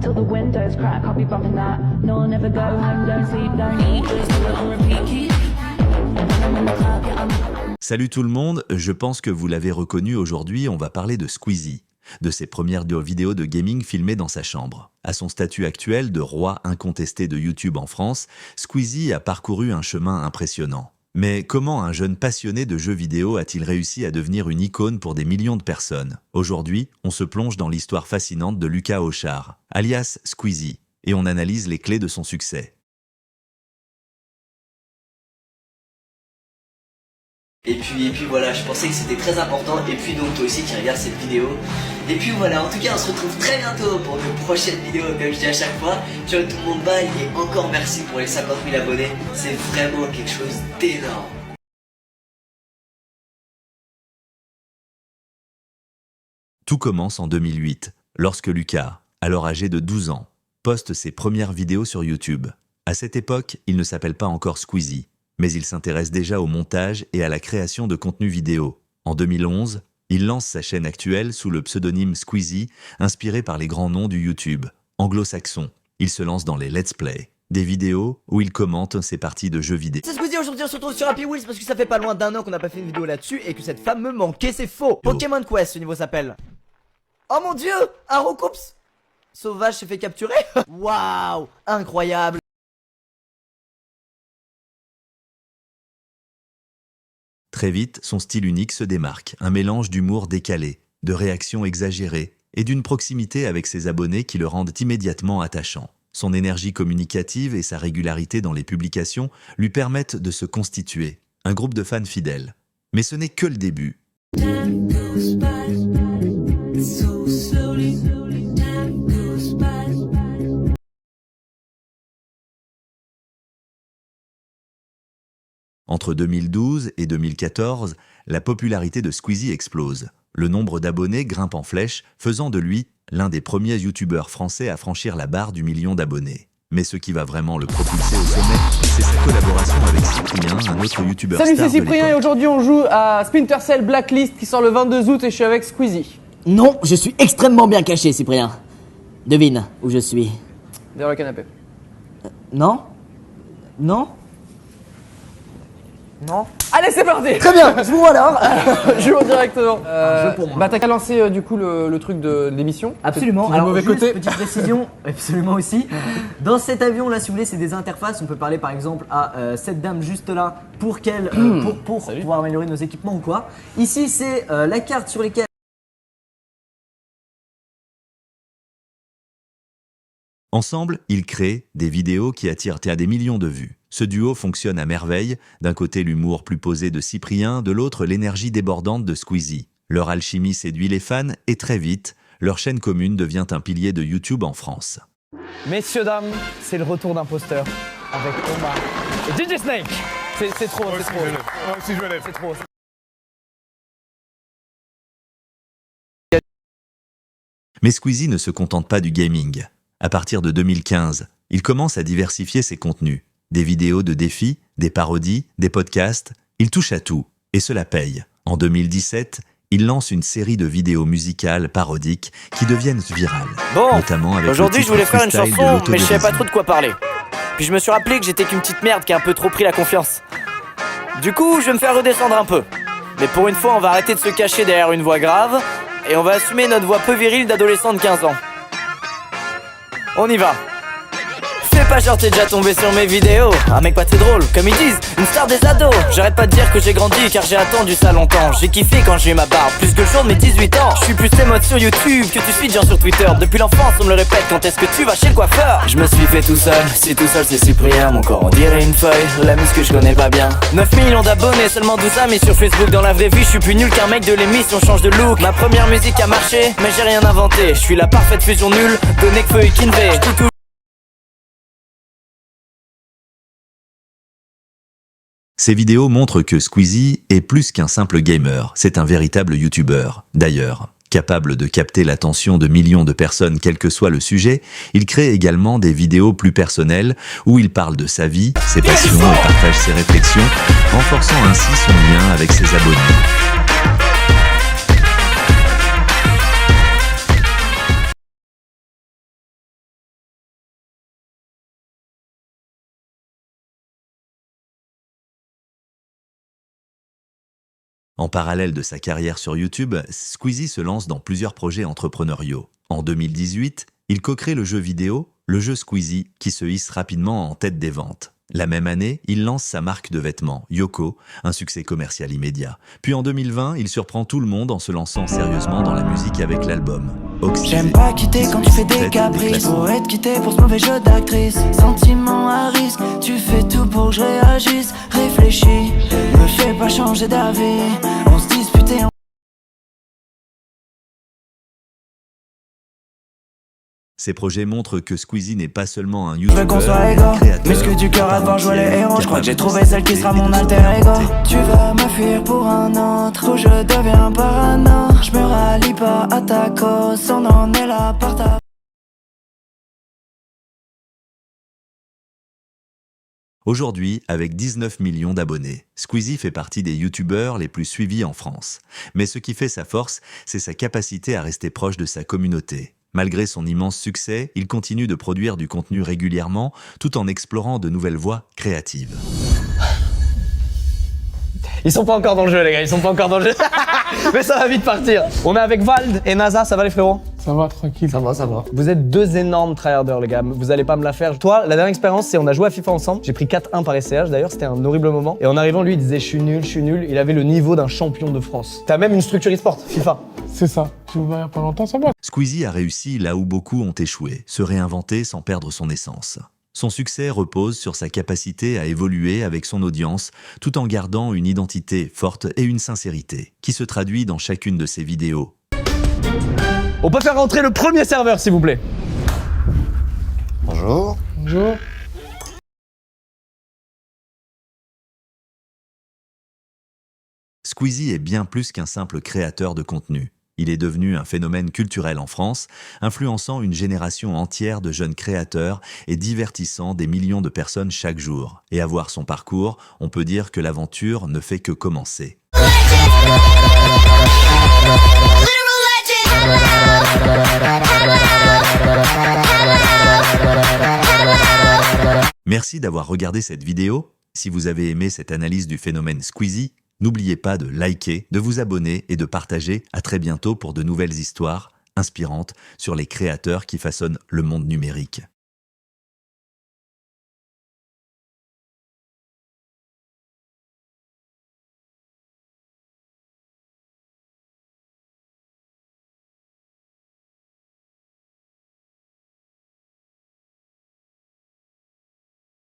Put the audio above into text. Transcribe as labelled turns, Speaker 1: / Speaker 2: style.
Speaker 1: Till the windows crack, I'll be bumping that. No, I'll never go home, don't sleep, don't eat. Just do it on repeat, keep. And when I'm in the club, yeah, I'm...
Speaker 2: Salut tout le monde, je pense que vous l'avez reconnu aujourd'hui, on va parler de Squeezie, de ses premières vidéos de gaming filmées dans sa chambre. À son statut actuel de roi incontesté de YouTube en France, Squeezie a parcouru un chemin impressionnant. Mais comment un jeune passionné de jeux vidéo a-t-il réussi à devenir une icône pour des millions de personnes? Aujourd'hui, on se plonge dans l'histoire fascinante de Lucas Auchard, alias Squeezie, et on analyse les clés de son succès.
Speaker 3: Et puis voilà, je pensais que c'était très important. Et puis donc toi aussi qui regardes cette vidéo. Et puis voilà, en tout cas on se retrouve très bientôt pour de prochaines vidéos comme je dis à chaque fois. Ciao tout le monde, bye et encore merci pour les 50 000 abonnés. C'est vraiment quelque chose d'énorme.
Speaker 2: Tout commence en 2008, lorsque Lucas, alors âgé de 12 ans, poste ses premières vidéos sur YouTube. À cette époque, il ne s'appelle pas encore Squeezie, mais il s'intéresse déjà au montage et à la création de contenu vidéo. En 2011, il lance sa chaîne actuelle sous le pseudonyme Squeezie, inspiré par les grands noms du YouTube. Anglo-saxon, il se lance dans les let's play, des vidéos où il commente ses parties de jeux vidéo.
Speaker 4: C'est Squeezie, aujourd'hui on se retrouve sur Happy Wheels parce que ça fait pas loin d'un an qu'on n'a pas fait une vidéo là-dessus et que cette femme me manquait, c'est faux. Pokémon Quest, ce niveau s'appelle. Oh mon dieu, un Roucoups sauvage s'est fait capturer. Waouh, incroyable.
Speaker 2: Très vite, son style unique se démarque, un mélange d'humour décalé, de réactions exagérées et d'une proximité avec ses abonnés qui le rendent immédiatement attachant. Son énergie communicative et sa régularité dans les publications lui permettent de se constituer un groupe de fans fidèles. Mais ce n'est que le début. Entre 2012 et 2014, la popularité de Squeezie explose. Le nombre d'abonnés grimpe en flèche, faisant de lui l'un des premiers youtubeurs français à franchir la barre du million d'abonnés. Mais ce qui va vraiment le propulser au sommet, c'est sa collaboration avec Cyprien, un autre youtubeur star de l'époque.
Speaker 5: Salut, c'est Cyprien et aujourd'hui on joue à Splinter Cell Blacklist qui sort le 22 août et je suis avec Squeezie.
Speaker 4: Non, je suis extrêmement bien caché, Cyprien. Devine où je suis.
Speaker 5: Derrière le canapé.
Speaker 4: Non? Non?
Speaker 5: Non. Allez, c'est parti.
Speaker 4: Très bien, je vous vois alors.
Speaker 5: Joue directement.
Speaker 4: jeu pour moi.
Speaker 5: Bah t'as qu'à lancer du coup le truc de l'émission.
Speaker 4: Absolument.
Speaker 5: Alors,
Speaker 4: Alors,
Speaker 5: mauvais
Speaker 4: juste
Speaker 5: côté.
Speaker 4: petite précision, absolument aussi. Dans cet avion là, si vous voulez, c'est des interfaces. On peut parler par exemple à cette dame juste là pour qu'elle, pour pouvoir améliorer nos équipements ou quoi. Ici, c'est la carte sur lesquelles.
Speaker 2: Ensemble, ils créent des vidéos qui attirent à des millions de vues. Ce duo fonctionne à merveille, d'un côté l'humour plus posé de Cyprien, de l'autre l'énergie débordante de Squeezie. Leur alchimie séduit les fans et très vite, leur chaîne commune devient un pilier de YouTube en France.
Speaker 5: Messieurs, dames, c'est le retour d'imposteur avec Omar et DJ Snake. C'est trop, c'est trop. C'est trop.
Speaker 2: Mais Squeezie ne se contente pas du gaming. À partir de 2015, il commence à diversifier ses contenus. Des vidéos de défis, des parodies, des podcasts, il touche à tout, et cela paye. En 2017, il lance une série de vidéos musicales parodiques qui deviennent virales.
Speaker 6: Bon,
Speaker 2: notamment avec
Speaker 6: aujourd'hui je voulais faire une
Speaker 2: freestyle de
Speaker 6: chanson, mais je savais pas
Speaker 2: l'autodérision.
Speaker 6: trop de quoi parler. Puis je me suis rappelé que j'étais qu'une petite merde qui a un peu trop pris la confiance. Du coup, je vais me faire redescendre un peu. Mais pour une fois, on va arrêter de se cacher derrière une voix grave, et on va assumer notre voix peu virile d'adolescent de 15 ans. On y va. Fais pas genre t'es déjà tombé sur mes vidéos. Un mec pas très drôle, comme ils disent, une star des ados. J'arrête pas de dire que j'ai grandi car j'ai attendu ça longtemps. J'ai kiffé quand j'ai eu ma barbe, plus que le jour de mes 18 ans. Je suis plus tes modes sur YouTube que tu suis de gens sur Twitter. Depuis l'enfance on me le répète, quand est-ce que tu vas chez le coiffeur? Je me suis fait tout seul, si tout seul c'est Cyprien. Mon corps on dirait une feuille, la musique que je connais pas bien. 9 millions d'abonnés, seulement 12 amis sur Facebook. Dans la vraie vie je suis plus nul qu'un mec de l'émission change de look. Ma première musique a marché, mais j'ai rien inventé. Je suis la parfaite fusion nulle de Nekfeu et Kinvey.
Speaker 2: Ces vidéos montrent que Squeezie est plus qu'un simple gamer, c'est un véritable youtubeur. D'ailleurs, capable de capter l'attention de millions de personnes quel que soit le sujet, il crée également des vidéos plus personnelles où il parle de sa vie, ses passions et partage ses réflexions, renforçant ainsi son lien avec ses abonnés. En parallèle de sa carrière sur YouTube, Squeezie se lance dans plusieurs projets entrepreneuriaux. En 2018, il co-crée le jeu vidéo, le jeu Squeezie, qui se hisse rapidement en tête des ventes. La même année, il lance sa marque de vêtements, Yoko, un succès commercial immédiat. Puis en 2020, il surprend tout le monde en se lançant sérieusement dans la musique avec l'album Oxysé.
Speaker 1: J'aime pas quitter quand tu fais des caprices. Pour être quitté pour ce mauvais jeu d'actrice. Sentiment à risque, tu fais tout pour que je réagisse. Réfléchis, me fais pas changer d'avis. On se disputait.
Speaker 2: Ces projets montrent que Squeezie n'est pas seulement un
Speaker 1: Je veux
Speaker 2: youtubeur,
Speaker 1: qu'on soit
Speaker 2: mais
Speaker 1: égaux,
Speaker 2: un créateur,
Speaker 1: muscle du cœur à devoir jouer les héros. Je crois que j'ai trouvé celle qui sera mon alter ego. Tu vas me fuir pour un autre, ou je deviens parano. Je me rallie pas à ta cause, on en est là par ta.
Speaker 2: Aujourd'hui, avec 19 millions d'abonnés, Squeezie fait partie des youtubeurs les plus suivis en France. Mais ce qui fait sa force, c'est sa capacité à rester proche de sa communauté. Malgré son immense succès, il continue de produire du contenu régulièrement, tout en explorant de nouvelles voies créatives.
Speaker 5: Ils sont pas encore dans le jeu, les gars, ils sont pas encore dans le jeu. Mais ça va vite partir. On est avec Vald et NASA, ça va les frérots?
Speaker 7: Ça va, tranquille.
Speaker 5: Ça va, ça va. Vous êtes deux énormes tryharders, les gars. Vous allez pas me la faire. Toi, la dernière expérience, c'est on a joué à FIFA ensemble. J'ai pris 4-1 par SCH d'ailleurs, c'était un horrible moment. Et en arrivant, lui, il disait je suis nul, je suis nul. Il avait le niveau d'un champion de France. T'as même une structure e-sport, FIFA.
Speaker 7: C'est ça. J'ai ouvert il y a pas longtemps, ça va.
Speaker 2: Squeezie a réussi là où beaucoup ont échoué, se réinventer sans perdre son essence. Son succès repose sur sa capacité à évoluer avec son audience tout en gardant une identité forte et une sincérité qui se traduit dans chacune de ses vidéos.
Speaker 5: On peut faire rentrer le premier serveur, s'il vous plaît.
Speaker 8: Bonjour.
Speaker 7: Bonjour.
Speaker 2: Squeezie est bien plus qu'un simple créateur de contenu. Il est devenu un phénomène culturel en France, influençant une génération entière de jeunes créateurs et divertissant des millions de personnes chaque jour. Et à voir son parcours, on peut dire que l'aventure ne fait que commencer. Merci d'avoir regardé cette vidéo. Si vous avez aimé cette analyse du phénomène Squeezie, n'oubliez pas de liker, de vous abonner et de partager. À très bientôt pour de nouvelles histoires inspirantes sur les créateurs qui façonnent le monde numérique.